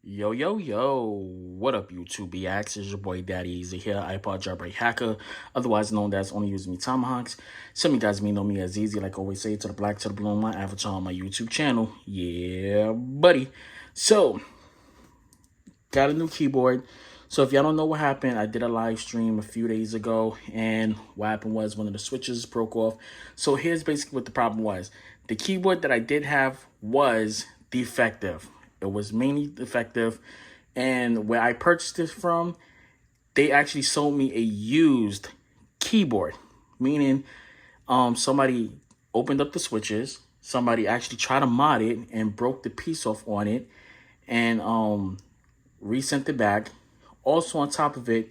Yo, yo, yo, what up, YouTube BX? It's your boy Daddy Easy here, iPod Jailbreak Hacker, otherwise known as Only Using Me Tomahawks. Some of you guys may know me as Easy, like I always say, to the black, to the blue, my avatar on my YouTube channel. Yeah, buddy. So, got a new keyboard. So, if y'all don't know what happened, I did a live stream a few days ago, and what happened was one of the switches broke off. So, here's basically what the problem was. The keyboard that I did have was defective. It was mainly defective, and where I purchased it from, they actually sold me a used keyboard, meaning somebody opened up the switches, somebody actually tried to mod it and broke the piece off on it, and resent it back. Also on top of it,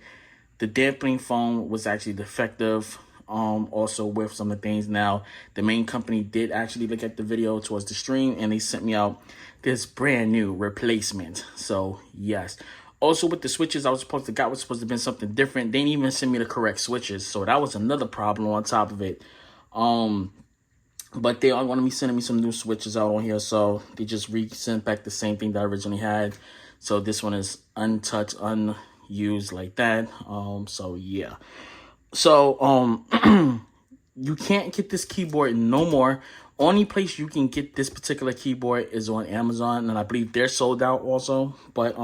the dampening foam was actually defective. Also with some of the things. Now, the main company did actually look at the video towards the stream, and they sent me out this brand new replacement. So yes. Also with the switches, I was supposed to have been something different. They didn't even send me the correct switches, so that was another problem on top of it. But they are going to be sending me some new switches out on here, so they just sent back the same thing that I originally had. So this one is untouched, unused like that. So yeah. So you can't get this keyboard no more. Only place you can get this particular keyboard is on Amazon, and I believe they're sold out also. But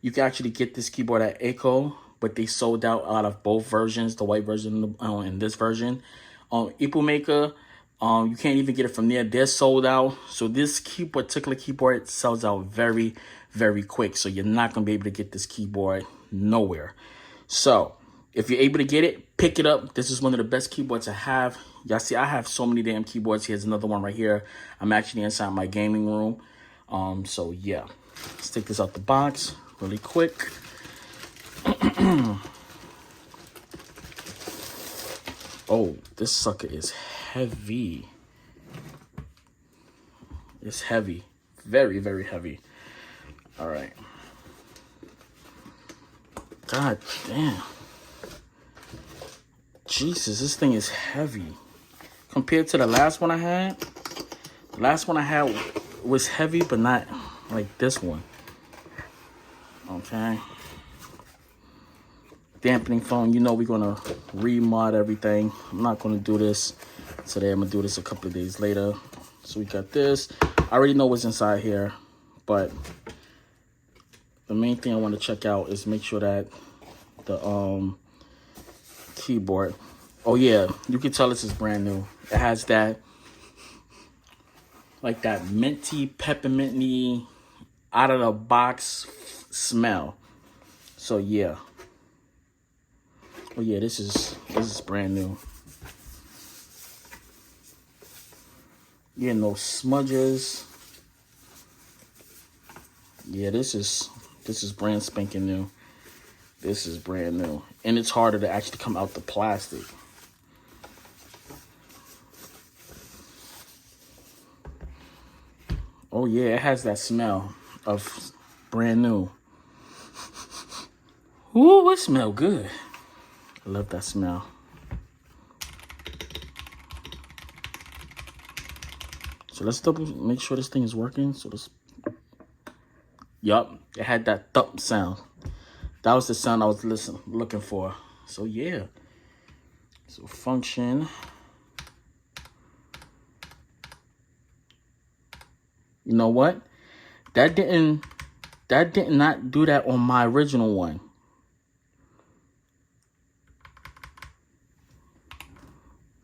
you can actually get this keyboard at Akko, but they sold out of both versions, the white version and this version. Epomaker, you can't even get it from there. They're sold out. So this particular keyboard sells out very, very quick. So you're not going to be able to get this keyboard nowhere. So if you're able to get it, pick it up. This is one of the best keyboards I have. Y'all see, I have so many damn keyboards. Here's another one right here. I'm actually inside my gaming room. So yeah, let's take this out the box really quick. Oh, this sucker is heavy. It's heavy. Very, very heavy. All right. God damn. Jesus, this thing is heavy. Compared to the last one I had, the last one I had was heavy, but not like this one. Okay. Dampening foam, you know we're going to remod everything. I'm not going to do this today. I'm going to do this a couple of days later. So we got this. I already know what's inside here, but the main thing I want to check out is make sure that the keyboard, oh yeah, you can tell this is brand new. It has that, like that minty, pepperminty, out of the box smell. So yeah. Oh yeah, this is brand new. Yeah, no smudges. Yeah, this is brand spanking new. This is brand new. And it's harder to actually come out the plastic. Oh yeah, it has that smell of brand new. Ooh, it smells good. I love that smell. So let's make sure this thing is working. So let's, yup, it had that thump sound. That was the sound I was looking for. So yeah. So function. You know what? That did not do that on my original one.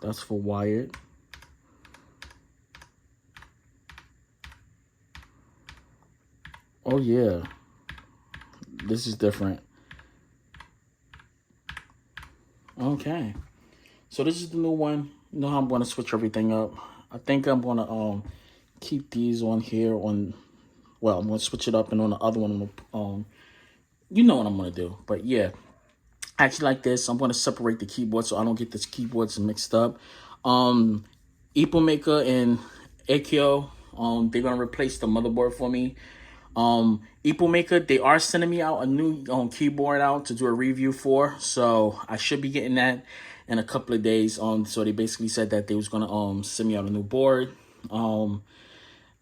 That's for wired. Oh yeah. This is different. Okay. So this is the new one. You know how I'm going to switch everything up. I think I'm going to keep these on here on, well, I'm going to switch it up, and on the other one, you know what I'm going to do. But yeah, actually like this, I'm going to separate the keyboard so I don't get these keyboards mixed up. Epomaker and Akko, they're going to replace the motherboard for me. Epomaker, they are sending me out a new keyboard out to do a review for, so I should be getting that in a couple of days. So they basically said that they was gonna send me out a new board, a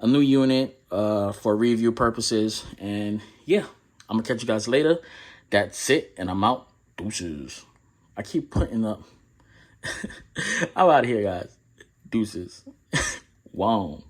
new unit, for review purposes. And yeah, I'm gonna catch you guys later. That's it, and I'm out. Deuces. I keep putting up. I'm out of here, guys. Deuces. Wow.